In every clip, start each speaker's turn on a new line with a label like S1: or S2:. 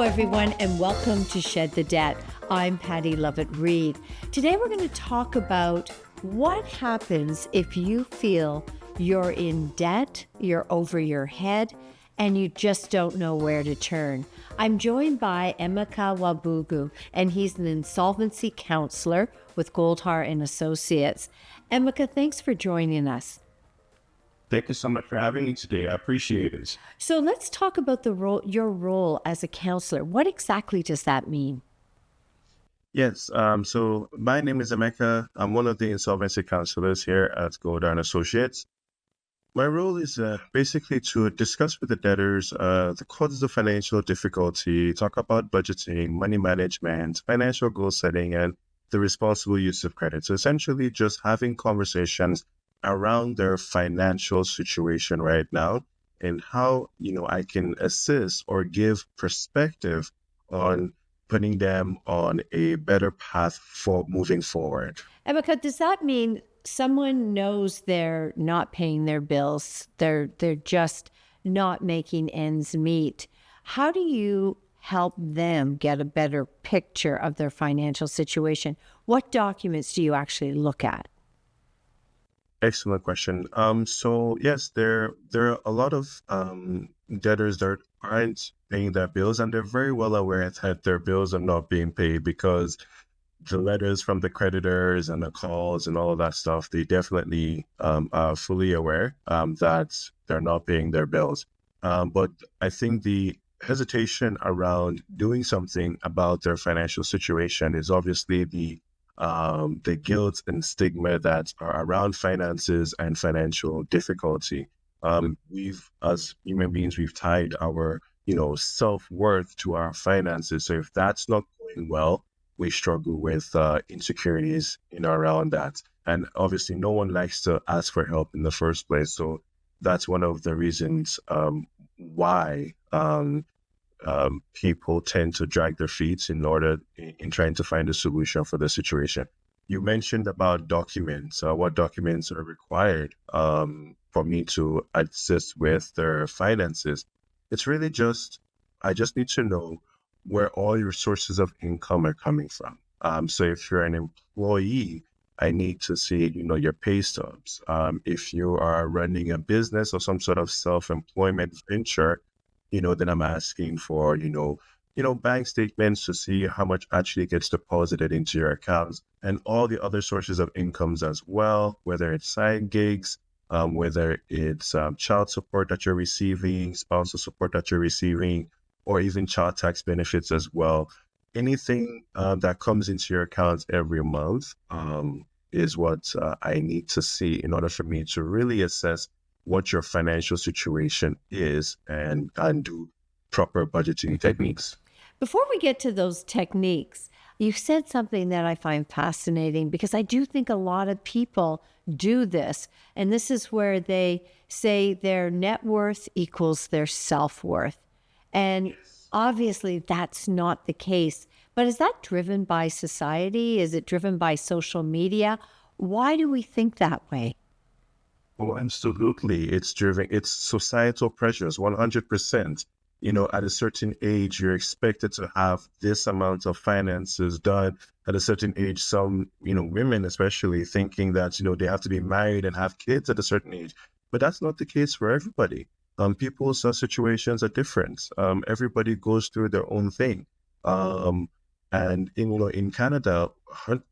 S1: everyone, and welcome to Shed the Debt. I'm Pattie Lovett-Reid. Today, we're going to talk about what happens if you feel you're in debt, you're over your head, and you just don't know where to turn. I'm joined by Emeka Nwabugwu, and he's an insolvency counselor with Goldhar Associates. Emeka, thanks for joining us.
S2: Thank you so much for having me today. I appreciate it.
S1: So let's talk about your role as a counselor. What exactly does that mean?
S2: Yes, so my name is Emeka. I'm one of the insolvency counselors here at Goldhar Associates. My role is basically to discuss with the debtors the causes of financial difficulty, talk about budgeting, money management, financial goal setting, and the responsible use of credit. So essentially just having conversations around their financial situation right now and how, I can assist or give perspective on putting them on a better path for moving forward.
S1: Emeka, does that mean someone knows they're not paying their bills, they're just not making ends meet? How do you help them get a better picture of their financial situation? What documents do you actually look at?
S2: Excellent question. So yes, there are a lot of debtors that aren't paying their bills, and they're very well aware that their bills are not being paid because the letters from the creditors and the calls and all of that stuff, they definitely are fully aware that they're not paying their bills. But I think the hesitation around doing something about their financial situation is obviously the guilt and stigma that are around finances and financial difficulty. We've, as human beings, we've tied our, self-worth to our finances. So if that's not going well, we struggle with insecurities, around that. And obviously, no one likes to ask for help in the first place. So that's one of the reasons why people tend to drag their feet in trying to find a solution for the situation. You mentioned about documents. What documents are required for me to assist with their finances? It's really I just need to know where all your sources of income are coming from. So if you're an employee, I need to see, your pay stubs. If you are running a business or some sort of self-employment venture, then I'm asking for, bank statements to see how much actually gets deposited into your accounts and all the other sources of incomes as well, whether it's side gigs, whether it's child support that you're receiving, spousal support that you're receiving, or even child tax benefits as well. Anything that comes into your accounts every month is what I need to see in order for me to really assess what your financial situation is and do proper budgeting techniques.
S1: Before we get to those techniques, you said something that I find fascinating because I do think a lot of people do this. And this is where they say their net worth equals their self-worth. And obviously that's not the case. But is that driven by society? Is it driven by social media? Why do we think that way?
S2: Oh, absolutely. It's societal pressures, 100%. At a certain age, you're expected to have this amount of finances done. At a certain age, some, women especially thinking that, they have to be married and have kids at a certain age. But that's not the case for everybody. People's situations are different. Everybody goes through their own thing. And in Canada,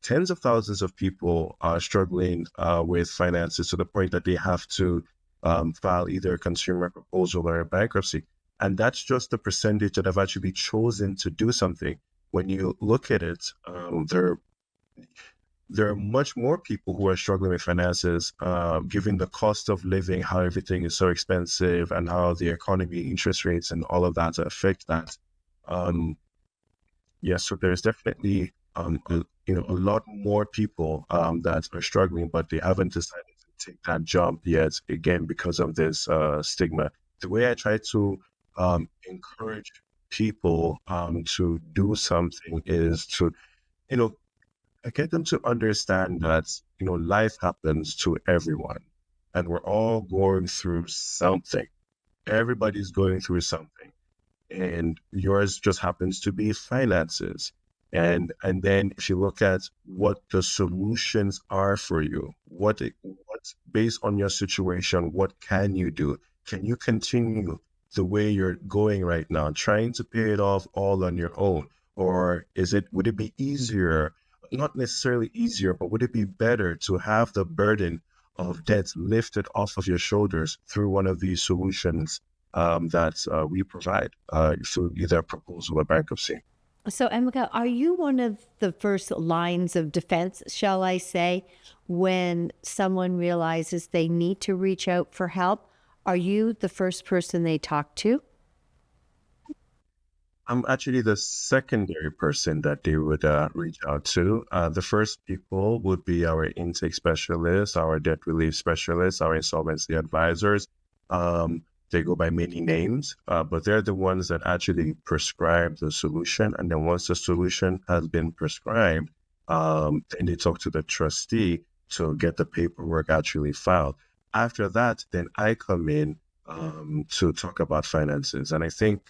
S2: tens of thousands of people are struggling with finances to the point that they have to file either a consumer proposal or a bankruptcy. And that's just the percentage that have actually chosen to do something. When you look at it, there are much more people who are struggling with finances, given the cost of living, how everything is so expensive, and how the economy, interest rates, and all of that affect that. So there's definitely a lot more people that are struggling, but they haven't decided to take that jump yet. Again, because of this stigma. The way I try to encourage people to do something is to, get them to understand that life happens to everyone, and we're all going through something. Everybody's going through something. and yours just happens to be finances. And then if you look at what the solutions are for you, what's based on your situation, what can you do? Can you continue the way you're going right now, trying to pay it off all on your own? Or would it be easier, not necessarily easier, but would it be better to have the burden of debt lifted off of your shoulders through one of these solutions that we provide through either proposal or bankruptcy?
S1: So, Emeka, are you one of the first lines of defense, shall I say, when someone realizes they need to reach out for help? Are you the first person they talk to?
S2: I'm actually the secondary person that they would reach out to. The first people would be our intake specialists, our debt relief specialists, our insolvency advisors. They go by many names, but they're the ones that actually prescribe the solution. And then once the solution has been prescribed, then they talk to the trustee to get the paperwork actually filed. After that, then I come in to talk about finances. And I think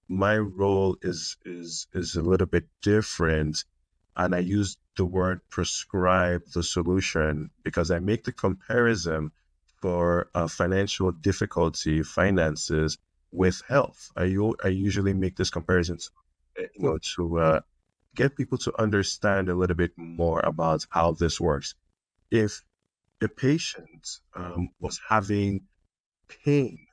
S2: my role is a little bit different, and I use the word prescribe the solution because I make the comparison for financial difficulty, finances with health. I usually make this comparison, to get people to understand a little bit more about how this works. If a patient was having pain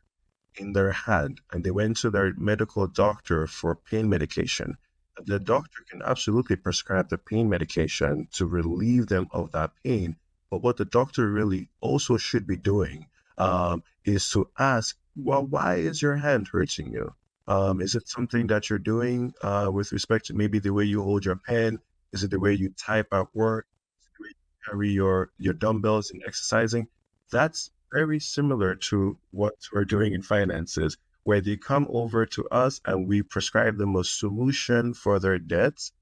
S2: in their hand and they went to their medical doctor for pain medication, the doctor can absolutely prescribe the pain medication to relieve them of that pain. But what the doctor really also should be doing is to ask, well, why is your hand hurting you? Is it something that you're doing with respect to maybe the way you hold your pen? Is it the way you type at work? Is it the way you carry your dumbbells in exercising? That's very similar to what we're doing in finances, where they come over to us and we prescribe them a solution for their debts,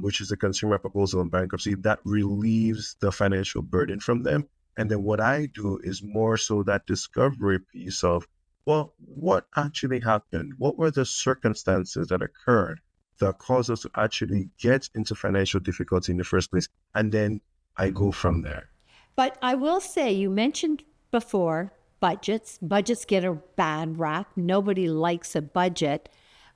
S2: which is a consumer proposal in bankruptcy that relieves the financial burden from them. And then what I do is more so that discovery piece of, well, what actually happened? What were the circumstances that occurred that caused us to actually get into financial difficulty in the first place? And then I go from there.
S1: But I will say, you mentioned before budgets. Budgets get a bad rap. Nobody likes a budget.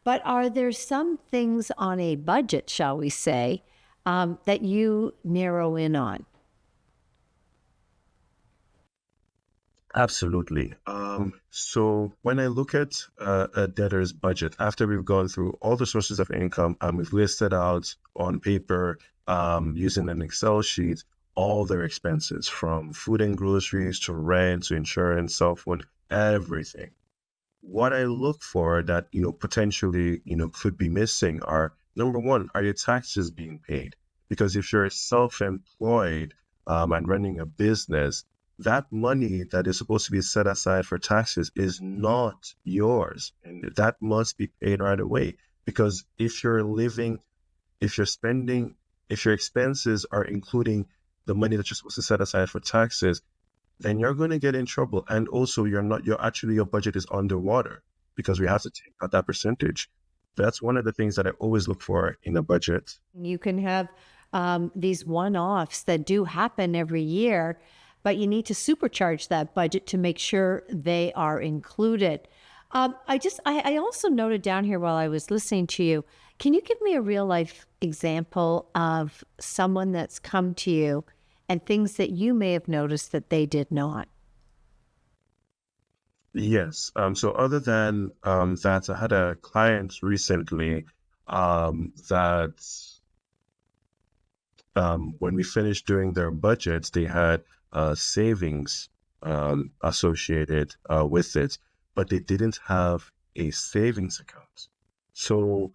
S1: But are there some things on a budget, shall we say, that you narrow in on?
S2: Absolutely. So when I look at a debtor's budget, after we've gone through all the sources of income and we've listed out on paper using an Excel sheet all their expenses, from food and groceries to rent to insurance, cell phone, everything. What I look for that, potentially, could be missing are, number one, are your taxes being paid? Because if you're self-employed and running a business, that money that is supposed to be set aside for taxes is not yours. And that must be paid right away. Because if you're spending, if your expenses are including the money that you're supposed to set aside for taxes, then you're going to get in trouble. And also your budget is underwater because we have to take out that percentage. That's one of the things that I always look for in a budget.
S1: You can have these one-offs that do happen every year, but you need to supercharge that budget to make sure they are included. I also noted down here while I was listening to you, can you give me a real life example of someone that's come to you and things that you may have noticed that they did not?
S2: Yes. So other than that, I had a client recently that when we finished doing their budgets, they had savings associated with it, but they didn't have a savings account. So,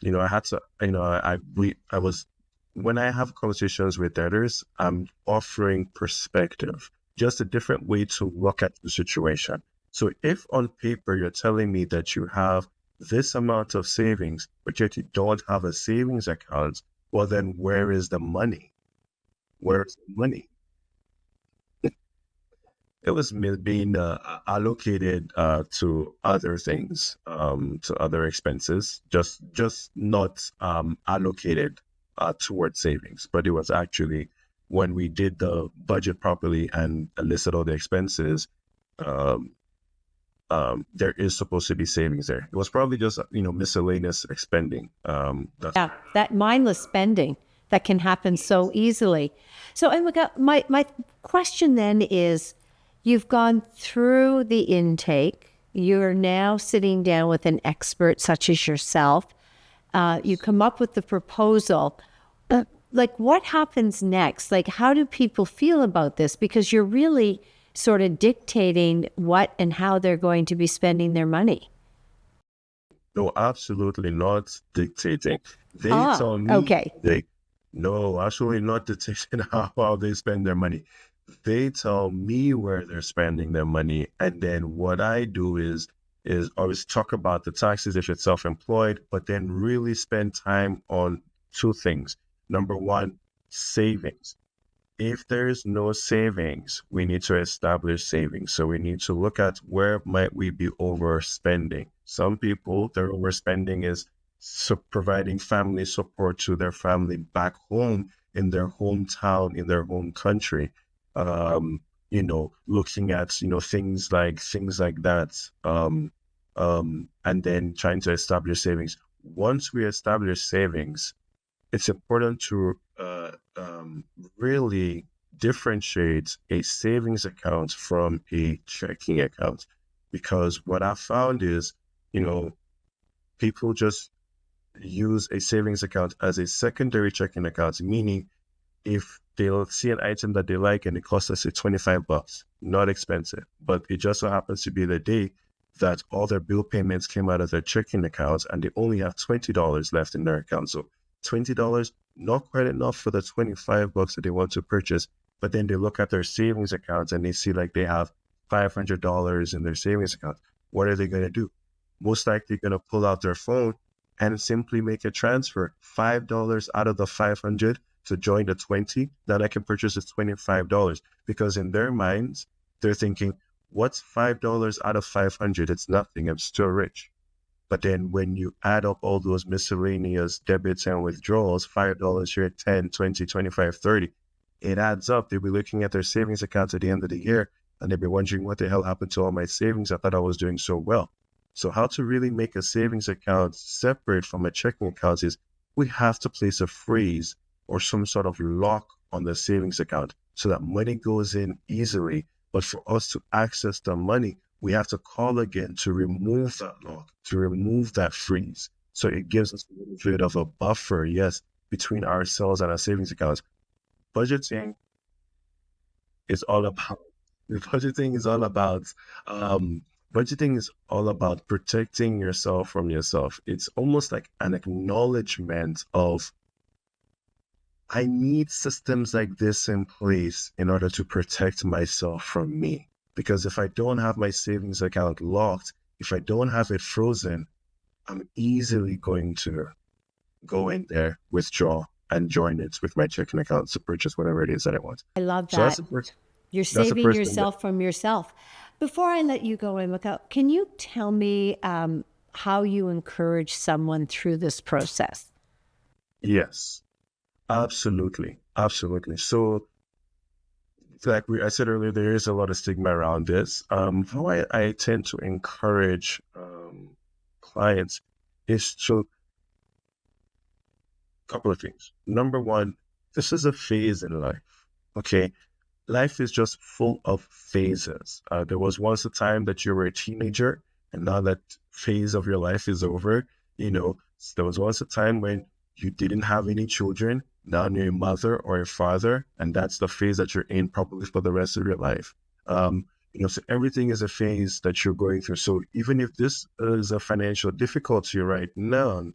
S2: I had to, I was, when I have conversations with debtors, I'm offering perspective, just a different way to look at the situation. So if on paper you're telling me that you have this amount of savings, but yet you don't have a savings account, well, then where is the money? Where is the money? it was being allocated to other things, to other expenses, just not allocated towards savings. But it was actually when we did the budget properly and listed all the expenses, um, there is supposed to be savings there. It was probably just miscellaneous expending.
S1: Yeah, that mindless spending that can happen so easily. So, Emeka, my question then is, you've gone through the intake. You're now sitting down with an expert such as yourself. You come up with the proposal. Like, what happens next? Like, how do people feel about this? Because you're really sort of dictating what and how they're going to be spending their money.
S2: No, absolutely not dictating. They tell me
S1: Okay.
S2: no, absolutely not dictating how they spend their money. They tell me where they're spending their money, and then what I do is always talk about the taxes if it's self-employed, but then really spend time on two things. Number one, savings. If there is no savings, we need to establish savings. So we need to look at where might we be overspending. Some people, their overspending is providing family support to their family back home in their hometown, in their home country. Looking at things like that. And then trying to establish savings. Once we establish savings, it's important to really differentiate a savings account from a checking account, because what I found is, people just use a savings account as a secondary checking account, meaning if they'll see an item that they like and it costs us $25, not expensive, but it just so happens to be the day that all their bill payments came out of their checking accounts and they only have $20 left in their account. So $20, not quite enough for the $25 that they want to purchase. But then they look at their savings accounts and they see like they have $500 in their savings account. What are they going to do? Most likely going to pull out their phone and simply make a transfer, $5 out of the 500 to join the 20. Then I can purchase the $25, because in their minds, they're thinking, what's $5 out of 500? It's nothing. I'm still rich. But then when you add up all those miscellaneous debits and withdrawals, $5 here, 10, 20, 25, 30, it adds up. They'll be looking at their savings accounts at the end of the year and they'll be wondering, what the hell happened to all my savings? I thought I was doing so well. So how to really make a savings account separate from a checking account is we have to place a freeze or some sort of lock on the savings account so that money goes in easily. But for us to access the money, we have to call again to remove that lock, to remove that freeze. So it gives us a little bit of a buffer, yes, between ourselves and our savings accounts. Budgeting is all about protecting yourself from yourself. It's almost like an acknowledgement of, I need systems like this in place in order to protect myself from me. Because if I don't have my savings account locked, if I don't have it frozen, I'm easily going to go in there, withdraw, and join it with my checking account to purchase whatever it is that I want.
S1: I love that. You're saving yourself from yourself. Before I let you go, Emeka, can you tell me how you encourage someone through this process?
S2: Yes, absolutely. Absolutely. So, like I said earlier, there is a lot of stigma around this. How I tend to encourage clients is to a couple of things. Number one, this is a phase in life. Okay. Life is just full of phases. There was once a time that you were a teenager, and now that phase of your life is over. There was once a time when you didn't have any children. Now you're a mother or a father, and that's the phase that you're in probably for the rest of your life. So everything is a phase that you're going through. So even if this is a financial difficulty right now,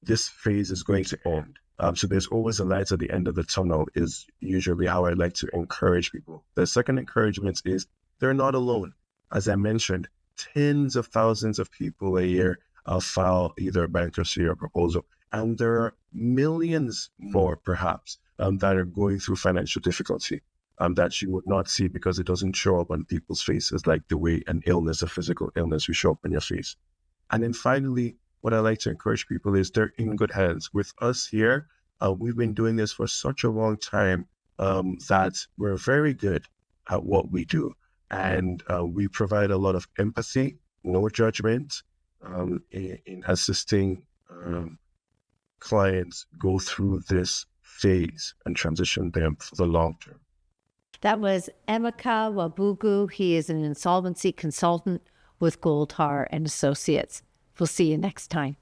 S2: this phase is going to end. So there's always a light at the end of the tunnel is usually how I like to encourage people. The second encouragement is they're not alone. As I mentioned, tens of thousands of people a year file either a bankruptcy or proposal. And there are millions more, perhaps, that are going through financial difficulty. that you would not see because it doesn't show up on people's faces like the way an illness, a physical illness, will show up on your face. And then finally, what I like to encourage people is they're in good hands. With us here, we've been doing this for such a long time that we're very good at what we do. And we provide a lot of empathy, no judgment, in assisting clients go through this phase and transition them for the long term.
S1: That was Emeka Nwabugwu. He is an insolvency consultant with Goldhar Associates. We'll see you next time.